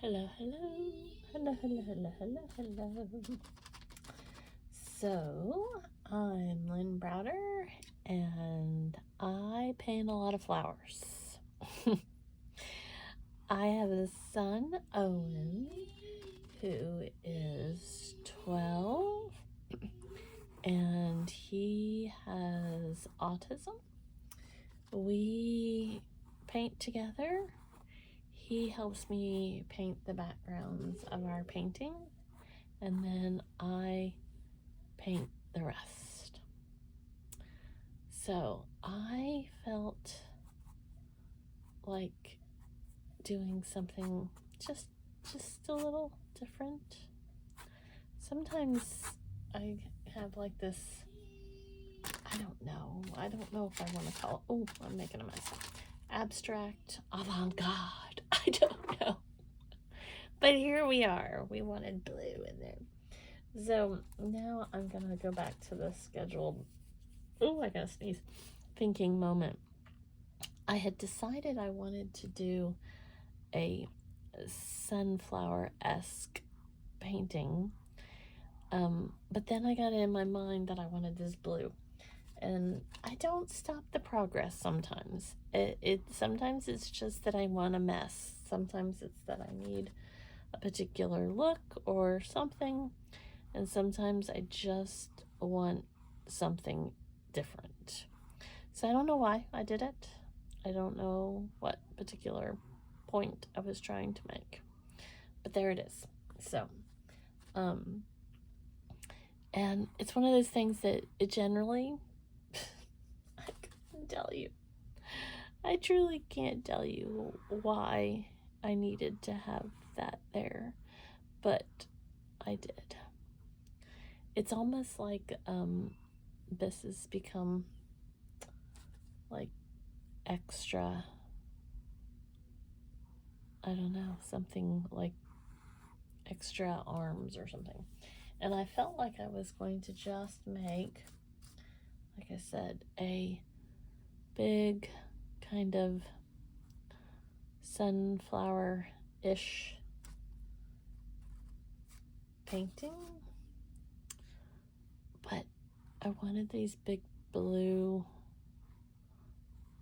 Hello, hello, hello, hello, hello, hello, hello. So, I'm Lynn Browder, and I paint a lot of flowers. I have a son, Owen, who is 12, and he has autism. We paint together. He helps me paint the backgrounds of our painting, and then I paint the rest. So I felt like doing something just a little different. Sometimes I have like this, I don't know if I want to call it, oh, I'm making a mess, abstract avant-garde. I don't know. But here we are. We wanted blue in there. So now I'm going to go back to the scheduled, oh, I gotta sneeze, thinking moment. I had decided I wanted to do a sunflower-esque painting, but then I got it in my mind that I wanted this blue. And I don't stop the progress sometimes. Sometimes it's just that I want a mess. Sometimes it's that I need a particular look or something. And sometimes I just want something different. So I don't know why I did it. I don't know what particular point I was trying to make. But there it is. So, and it's one of those things that it generally, I couldn't tell you. I truly can't tell you why I needed to have that there, but I did. It's almost like this has become like extra, I don't know, something like extra arms or something. And I felt like I was going to just make, like I said, a big kind of sunflower-ish painting, but I wanted these big blue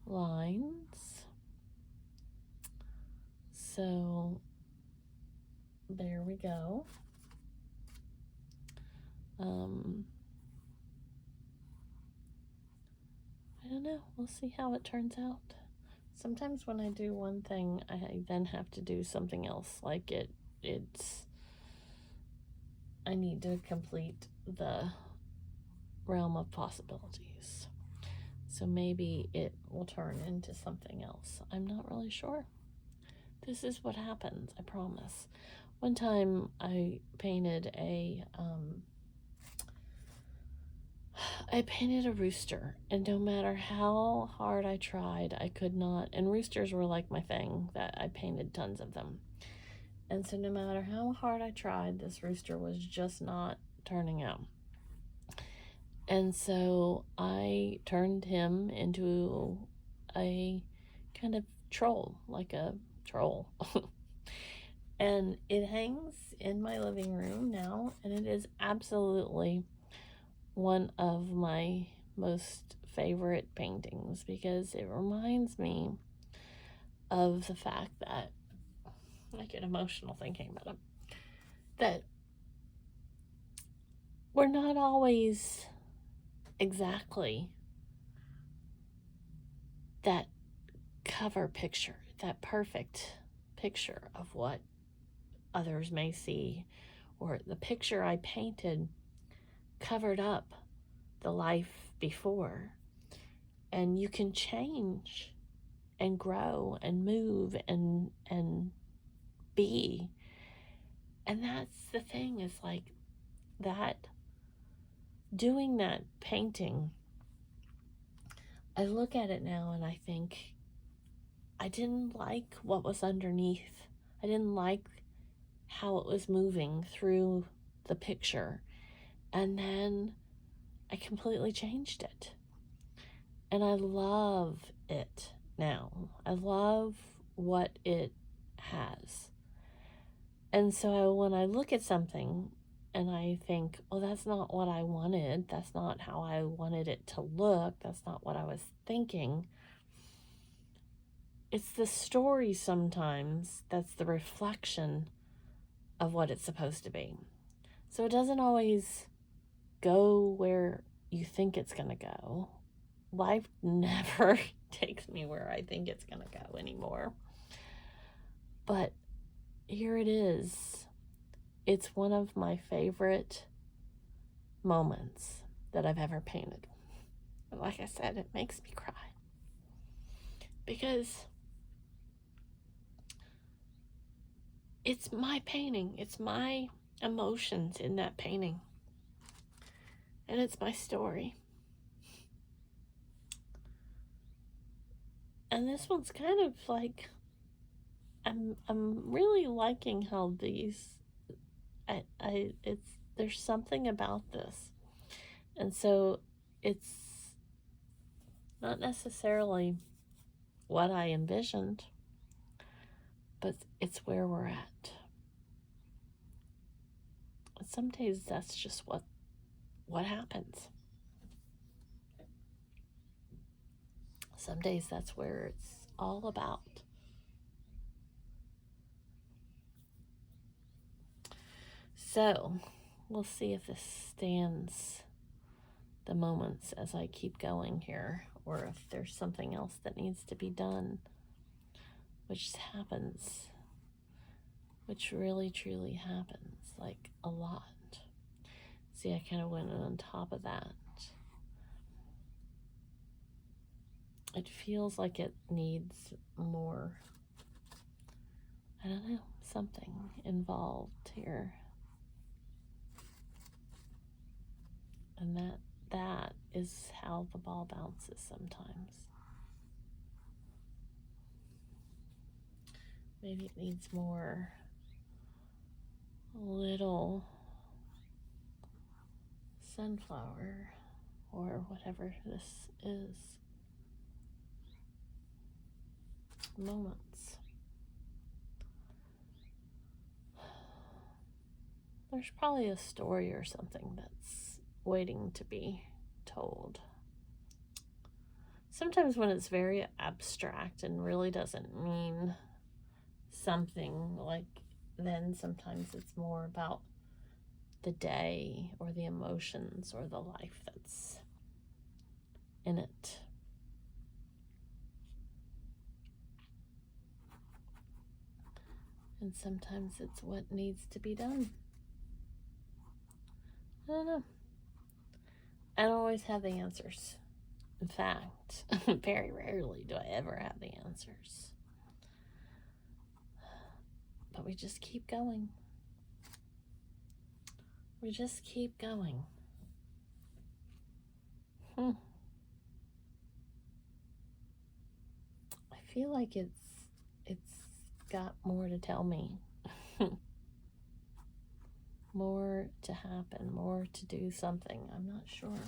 lines. So there we go. I don't know. We'll see how it turns out. Sometimes when I do one thing, I then have to do something else. Like I need to complete the realm of possibilities. So maybe it will turn into something else. I'm not really sure. This is what happens, I promise. One time I painted a rooster, and no matter how hard I tried, I could not, and roosters were like my thing, that I painted tons of them. And so no matter how hard I tried, this rooster was just not turning out. And so I turned him into a kind of troll, like a troll. And it hangs in my living room now, and it is absolutely one of my most favorite paintings because it reminds me of the fact that, I get emotional thinking about it, that we're not always exactly that cover picture, that perfect picture of what others may see, or the picture I painted covered up the life before. And you can change and grow and move and be. And that's the thing, is like that, doing that painting, I look at it now and I think, I didn't like what was underneath. I didn't like how it was moving through the picture. And then I completely changed it. And I love it now. I love what it has. And so when I look at something and I think, well, that's not what I wanted, that's not how I wanted it to look, that's not what I was thinking, it's the story sometimes that's the reflection of what it's supposed to be. So it doesn't always go where you think it's going to go. Life never takes me where I think it's going to go anymore. But here it is. It's one of my favorite moments that I've ever painted. And like I said, it makes me cry. Because it's my painting. It's my emotions in that painting. And it's my story. And this one's kind of like, I'm really liking how these, there's something about this. And so it's not necessarily what I envisioned, but it's where we're at. And some days that's just what happens. Some days that's where it's all about. So we'll see if this stands the moments as I keep going here, or if there's something else that needs to be done, which happens, which really truly happens, like a lot. See, I kind of went on top of that. It feels like it needs more, I don't know, something involved here. And that is how the ball bounces sometimes. Maybe it needs more little sunflower or whatever this is. Moments. There's probably a story or something that's waiting to be told. Sometimes when it's very abstract and really doesn't mean something, like, then sometimes it's more about the day or the emotions or the life that's in it. And sometimes it's what needs to be done. I don't know. I don't always have the answers. In fact, very rarely do I ever have the answers. But we just keep going. We just keep going. I feel like it's got more to tell me. More to happen, more to do something. I'm not sure.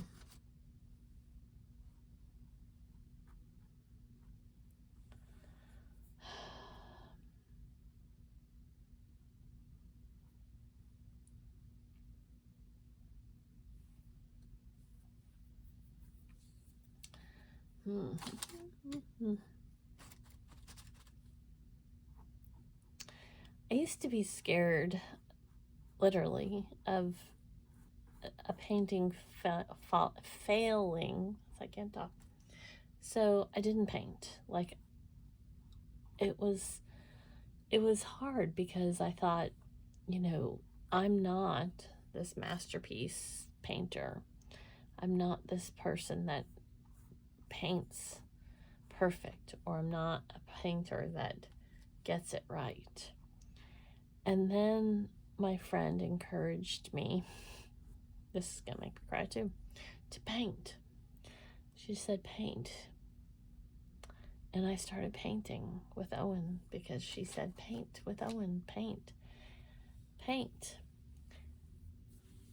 I used to be scared, literally, of a painting failing. I can't talk. So I didn't paint. Like, it was hard because I thought, I'm not this masterpiece painter. I'm not this person that paints perfect, or I'm not a painter that gets it right. And then my friend encouraged me, this is gonna make me cry too, to paint. She said paint. And I started painting with Owen because she said paint with Owen, paint.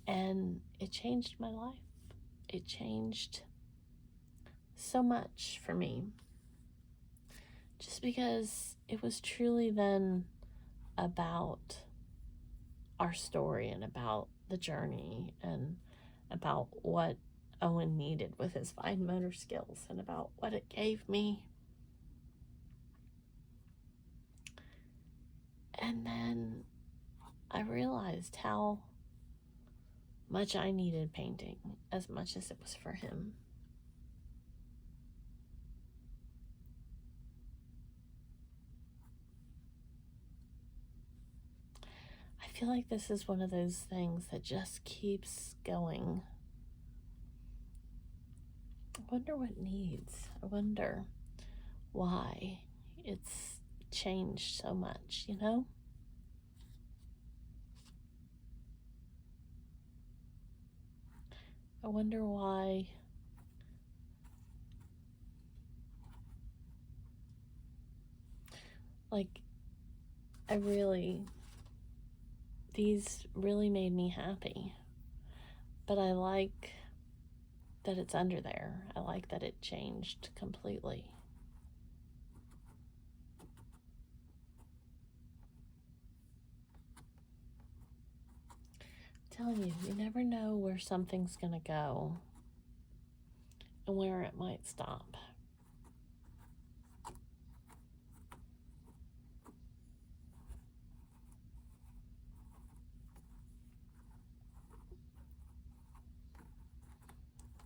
And it changed my life. It changed so much for me. Just because it was truly then about our story and about the journey and about what Owen needed with his fine motor skills and about what it gave me. And then I realized how much I needed painting as much as it was for him. I feel like this is one of those things that just keeps going. I wonder what needs. I wonder why it's changed so much, you know? I wonder why these really made me happy. But I like that it's under there. I like that it changed completely. I'm telling you, you never know where something's gonna go and where it might stop.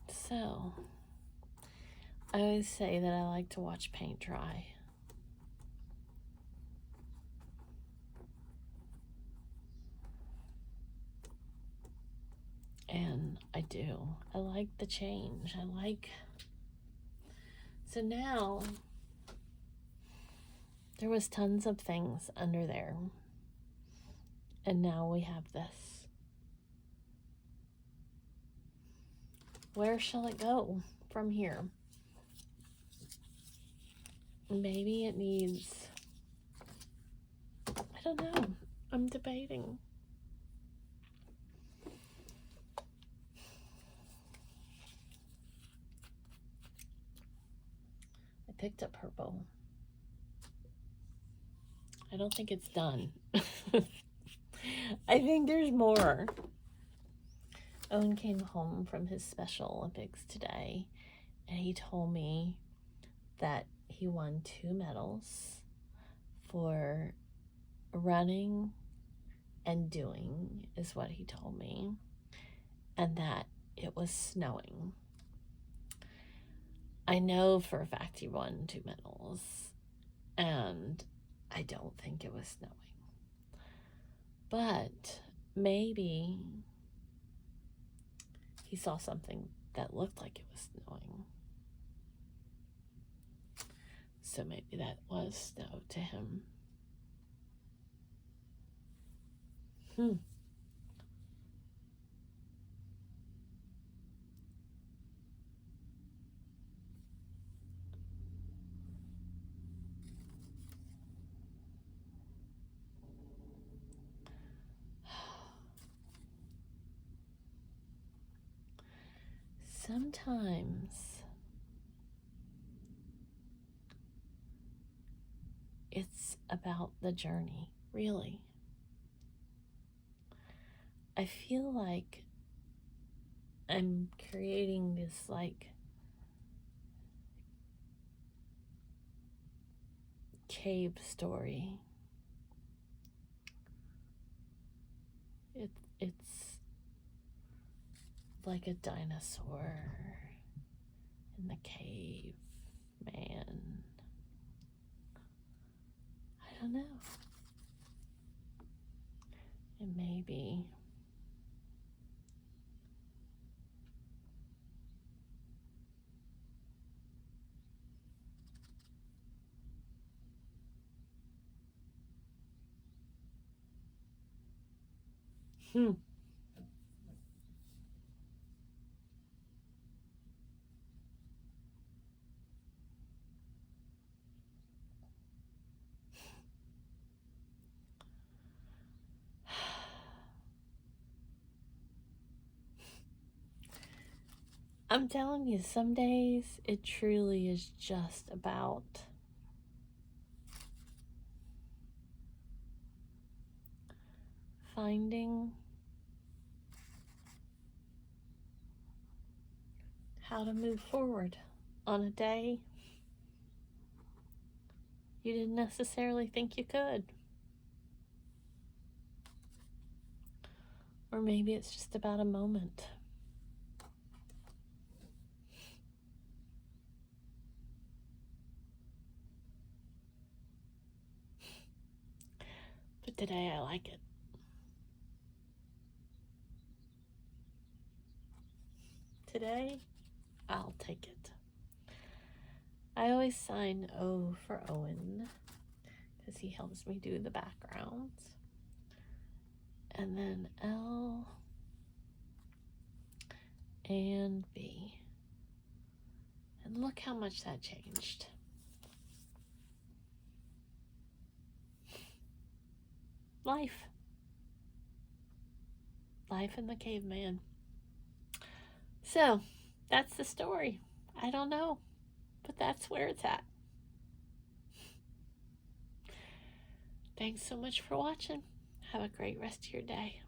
So, I always say that I like to watch paint dry. And I do. I like the change. So now, there was tons of things under there. And now we have this. Where shall it go from here? Maybe it needs, I don't know. I'm debating. I picked up purple. I don't think it's done. I think there's more. Owen came home from his Special Olympics today, and he told me that he won 2 medals for running and doing, is what he told me, and that it was snowing. I know for a fact he won 2 medals, and I don't think it was snowing. But maybe he saw something that looked like it was snowing. So maybe that was snow to him. Sometimes it's about the journey, really. I feel like I'm creating this cave story. It's like a dinosaur in the cave, man. I don't know. It may be. I'm telling you, some days it truly is just about finding how to move forward on a day you didn't necessarily think you could. Or maybe it's just about a moment. But today I like it. Today, I'll take it. I always sign O for Owen because he helps me do the backgrounds. And then L and B. And look how much that changed. Life. Life in the caveman. So, that's the story. I don't know, but that's where it's at. Thanks so much for watching. Have a great rest of your day.